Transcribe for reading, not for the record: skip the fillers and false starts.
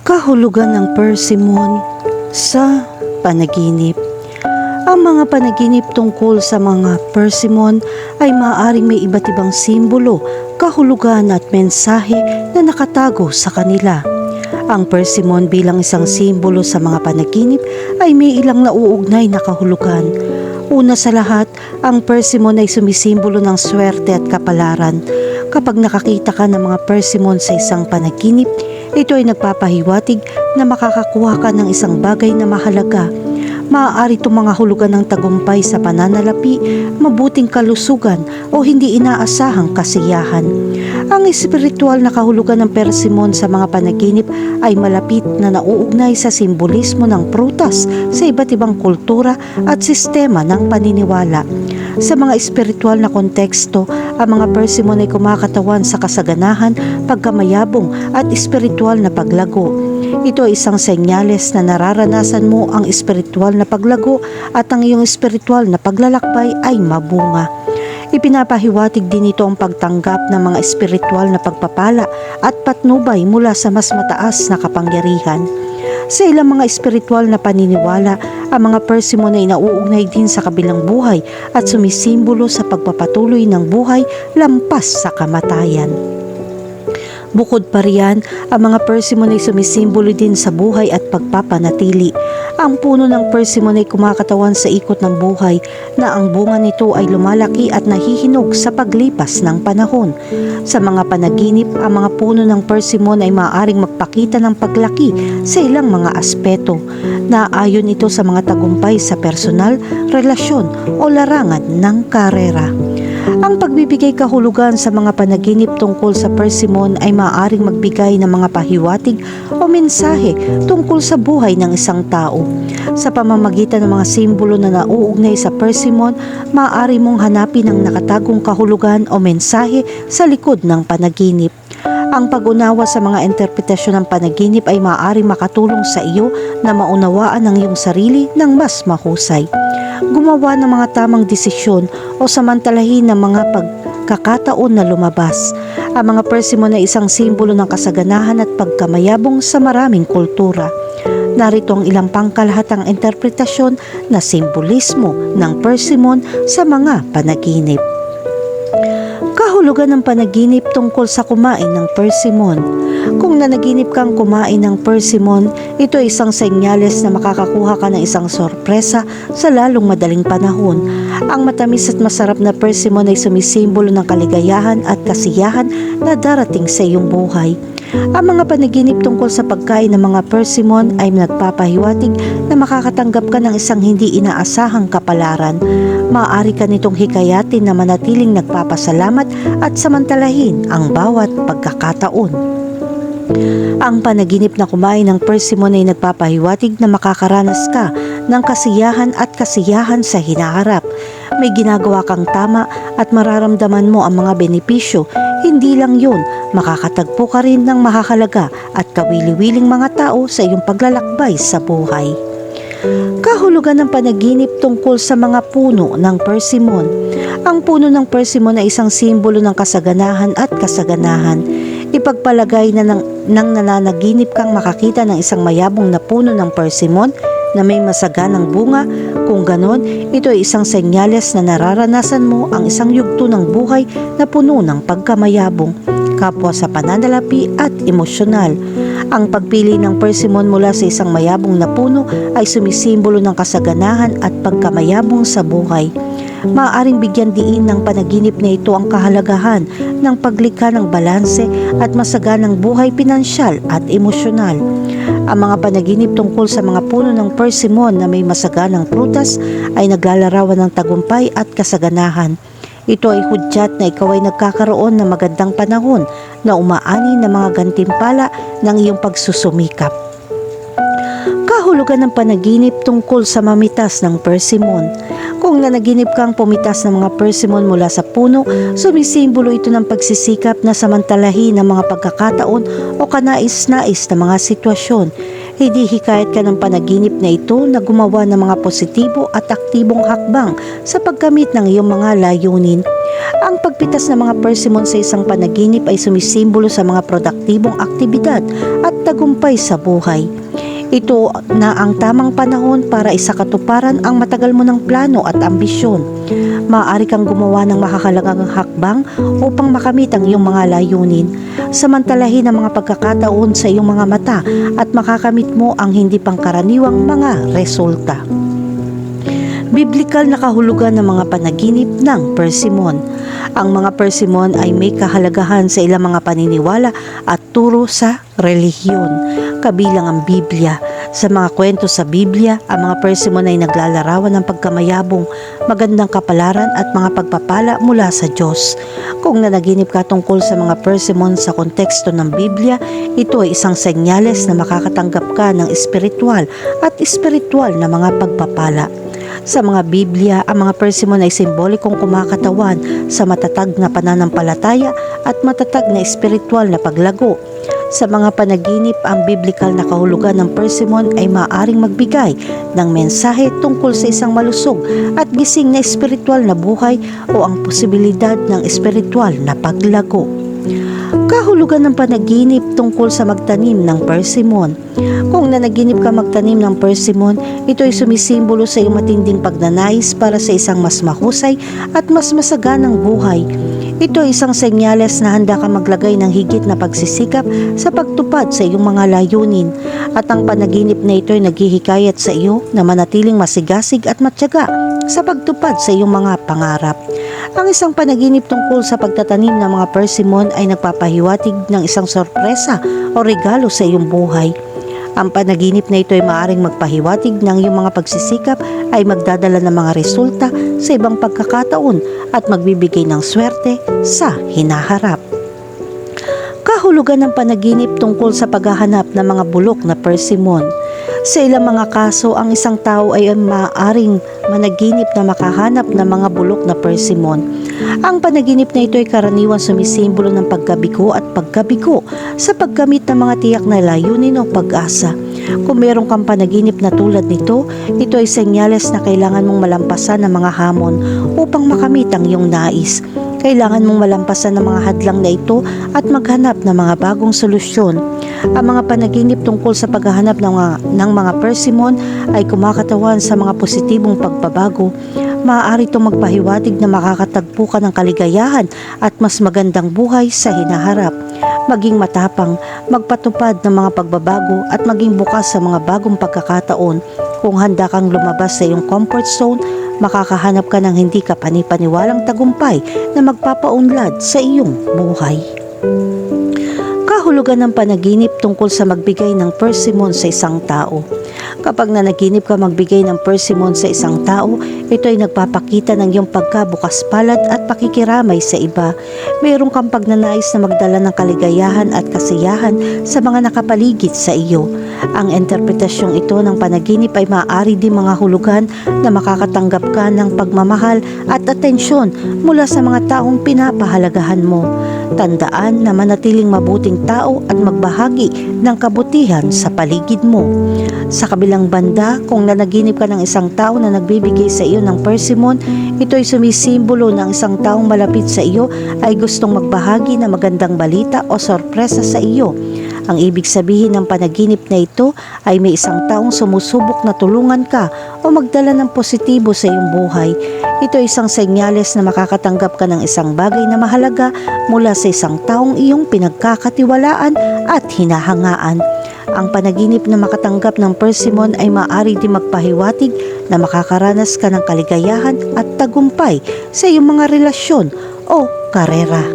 Kahulugan ng persimmon sa panaginip. Ang mga panaginip tungkol sa mga persimmon ay maaaring may iba't ibang simbolo, kahulugan at mensahe na nakatago sa kanila. Ang persimmon bilang isang simbolo sa mga panaginip ay may ilang nauugnay na kahulugan. Una sa lahat, ang persimmon ay sumisimbolo ng swerte at kapalaran. Kapag nakakita ka ng mga persimmon sa isang panaginip, ito ay nagpapahiwatig na makakakuha ka ng isang bagay na mahalaga. Maaari itong mga hulugan ng tagumpay sa pananalapi, mabuting kalusugan o hindi inaasahang kasiyahan. Ang espiritual na kahulugan ng persimmon sa mga panaginip ay malapit na nauugnay sa simbolismo ng prutas sa iba't ibang kultura at sistema ng paniniwala. Sa mga espiritual na konteksto, ang mga persimmon ay kumakatawan sa kasaganahan, pagkamayabong at espiritual na paglago. Ito ay isang senyales na nararanasan mo ang espiritual na paglago at ang iyong espiritual na paglalakbay ay mabunga. Ipinapahiwatig din ito ang pagtanggap ng mga espiritual na pagpapala at patnubay mula sa mas mataas na kapangyarihan. Sa ilang mga espiritual na paniniwala, ang mga persimmon ay nauugnay din sa kabilang buhay at sumisimbolo sa pagpapatuloy ng buhay lampas sa kamatayan. Bukod pa riyan, ang mga persimmon ay sumisimbolo din sa buhay at pagpapanatili. Ang puno ng persimmon ay kumakatawan sa ikot ng buhay na ang bunga nito ay lumalaki at nahihinog sa paglipas ng panahon. Sa mga panaginip, ang mga puno ng persimmon ay maaaring magpakita ng paglaki sa ilang mga aspeto. Naayon ito sa mga tagumpay sa personal, relasyon o larangan ng karera. Ang pagbibigay kahulugan sa mga panaginip tungkol sa persimmon ay maaaring magbigay ng mga pahiwatig o mensahe tungkol sa buhay ng isang tao. Sa pamamagitan ng mga simbolo na nauugnay sa persimmon, maaari mong hanapin ang nakatagong kahulugan o mensahe sa likod ng panaginip. Ang pag-unawa sa mga interpretasyon ng panaginip ay maaaring makatulong sa iyo na maunawaan ang iyong sarili ng mas mahusay. Gumawa ng mga tamang desisyon o samantalahin ng mga pagkakataon na lumabas. Ang mga persimmon ay isang simbolo ng kasaganahan at pagkamayabong sa maraming kultura. Narito ang ilang pangkalahatang interpretasyon na simbolismo ng persimmon sa mga panaginip. Kahulugan ng panaginip tungkol sa kumain ng persimmon. Kung nanaginip kang kumain ng persimmon, ito ay isang senyales na makakakuha ka ng isang sorpresa sa lalong madaling panahon. Ang matamis at masarap na persimmon ay sumisimbolo ng kaligayahan at kasiyahan na darating sa iyong buhay. Ang mga panaginip tungkol sa pagkain ng mga persimmon ay nagpapahiwatig na makakatanggap ka ng isang hindi inaasahang kapalaran. Maaari ka nitong hikayatin na manatiling nagpapasalamat at samantalahin ang bawat pagkakataon. Ang panaginip na kumain ng persimmon ay nagpapahiwatig na makakaranas ka ng kasiyahan at kasiyahan sa hinaharap. May ginagawa kang tama at mararamdaman mo ang mga benepisyo. Hindi lang yun, makakatagpo ka rin ng mahahalaga at kawili-wiling mga tao sa iyong paglalakbay sa buhay. Kahulugan ng panaginip tungkol sa mga puno ng persimmon. Ang puno ng persimmon ay isang simbolo ng kasaganahan at kasaganahan. Ipagpalagay na nang nananaginip kang makakita ng isang mayabong na puno ng persimmon na may masaganang bunga. Kung ganon, ito ay isang senyales na nararanasan mo ang isang yugto ng buhay na puno ng pagkamayabong, kapwa sa pananalapi at emosyonal. Ang pagpili ng persimmon mula sa isang mayabong na puno ay sumisimbolo ng kasaganahan at pagkamayabong sa buhay. Maaaring bigyan diin ng panaginip na ito ang kahalagahan ng paglikha ng balanse at masaganang buhay pinansyal at emosyonal. Ang mga panaginip tungkol sa mga puno ng persimmon na may masaganang prutas ay naglalarawan ng tagumpay at kasaganahan. Ito ay hudyat na ikaw ay nagkakaroon ng magandang panahon na umaani ng mga gantimpala ng iyong pagsusumikap. Kahulugan ng panaginip tungkol sa mamitas ng persimmon. Kung nanaginip kang pumitas ng mga persimmon mula sa puno, sumisimbolo ito ng pagsisikap na samantalahin ng mga pagkakataon o kanais-nais na mga sitwasyon. Hindi hikayat ka ng panaginip na ito na gumawa ng mga positibo at aktibong hakbang sa pagkamit ng iyong mga layunin. Ang pagpitas ng mga persimmon sa isang panaginip ay sumisimbolo sa mga produktibong aktibidad at tagumpay sa buhay. Ito na ang tamang panahon para isakatuparan ang matagal mo ng plano at ambisyon. Maaari kang gumawa ng makakalagang hakbang upang makamit ang iyong mga layunin. Samantalahin ang mga pagkakataon sa iyong mga mata at makakamit mo ang hindi pangkaraniwang mga resulta. Biblikal na kahulugan ng mga panaginip ng persimmon. Ang mga persimmon ay may kahalagahan sa ilang mga paniniwala at turo sa relihiyon, kabilang ang Biblia. Sa mga kwento sa Biblia, ang mga persimmon ay naglalarawan ng pagkamayabong, magandang kapalaran at mga pagpapala mula sa Diyos. Kung nanaginip ka tungkol sa mga persimmon sa konteksto ng Biblia, ito ay isang senyales na makakatanggap ka ng espiritual at espiritual na mga pagpapala. Sa mga Biblia, ang mga persimmon ay simbolikong kumakatawan sa matatag na pananampalataya at matatag na espiritual na paglago. Sa mga panaginip, ang biblikal na kahulugan ng persimmon ay maaaring magbigay ng mensahe tungkol sa isang malusog at gising na espiritual na buhay o ang posibilidad ng espiritual na paglago. Kahulugan ng panaginip tungkol sa magtanim ng persimmon. Kung nanaginip ka magtanim ng persimmon, ito ay sumisimbolo sa iyong matinding pagnanais para sa isang mas mahusay at mas masaganang buhay. Ito ay isang senyales na handa ka maglagay ng higit na pagsisikap sa pagtupad sa iyong mga layunin. At ang panaginip na ito ay naghihikayat sa iyo na manatiling masigasig at matyaga sa pagtupad sa iyong mga pangarap. Ang isang panaginip tungkol sa pagtatanim ng mga persimmon ay nagpapahiwatig ng isang sorpresa o regalo sa iyong buhay. Ang panaginip na ito ay maaaring magpahiwatig ng iyong mga pagsisikap ay magdadala ng mga resulta sa ibang pagkakataon at magbibigay ng swerte sa hinaharap. Kahulugan ng panaginip tungkol sa paghahanap ng mga bulok na persimmon. Sa ilang mga kaso, ang isang tao ay maaaring managinip na makahanap ng mga bulok na persimmon. Ang panaginip na ito ay karaniwan sumisimbolo ng pagkabigo at pagkabigo sa paggamit ng mga tiyak na layunin o pag-asa. Kung meron kang panaginip na tulad nito, ito ay senyales na kailangan mong malampasan ng mga hamon upang makamit ang iyong nais. Kailangan mong malampasan ng mga hadlang na ito at maghanap ng mga bagong solusyon. Ang mga panaginip tungkol sa paghahanap ng mga persimmon ay kumakatawan sa mga positibong pagbabago. Maaari itong magpahiwatig na makakatagpo ka ng kaligayahan at mas magandang buhay sa hinaharap. Maging matapang, magpatupad ng mga pagbabago at maging bukas sa mga bagong pagkakataon. Kung handa kang lumabas sa iyong comfort zone, makakahanap ka ng hindi ka panipaniwalang tagumpay na magpapaunlad sa iyong buhay. Kahulugan ng panaginip tungkol sa magbigay ng persimmon sa isang tao. Kapag nanaginip ka magbigay ng persimmon sa isang tao, ito ay nagpapakita ng iyong pagkabukas palad at pakikiramay sa iba. Mayroon kang pagnanais na magdala ng kaligayahan at kasiyahan sa mga nakapaligid sa iyo. Ang interpretasyong ito ng panaginip ay maaari din mga hulugan na makakatanggap ka ng pagmamahal at atensyon mula sa mga taong pinapahalagahan mo. Tandaan na manatiling mabuting tao at magbahagi ng kabutihan sa paligid mo. Sa kabilang banda, kung nanaginip ka ng isang tao na nagbibigay sa iyo ng persimmon, ito ay sumisimbolo ng isang taong malapit sa iyo ay gustong magbahagi ng magandang balita o sorpresa sa iyo. Ang ibig sabihin ng panaginip na ito ay may isang taong sumusubok na tulungan ka o magdala ng positibo sa iyong buhay. Ito ay isang senyales na makakatanggap ka ng isang bagay na mahalaga mula sa isang taong iyong pinagkakatiwalaan at hinahangaan. Ang panaginip na makatanggap ng persimmon ay maaari din magpahiwatig na makakaranas ka ng kaligayahan at tagumpay sa iyong mga relasyon o karera.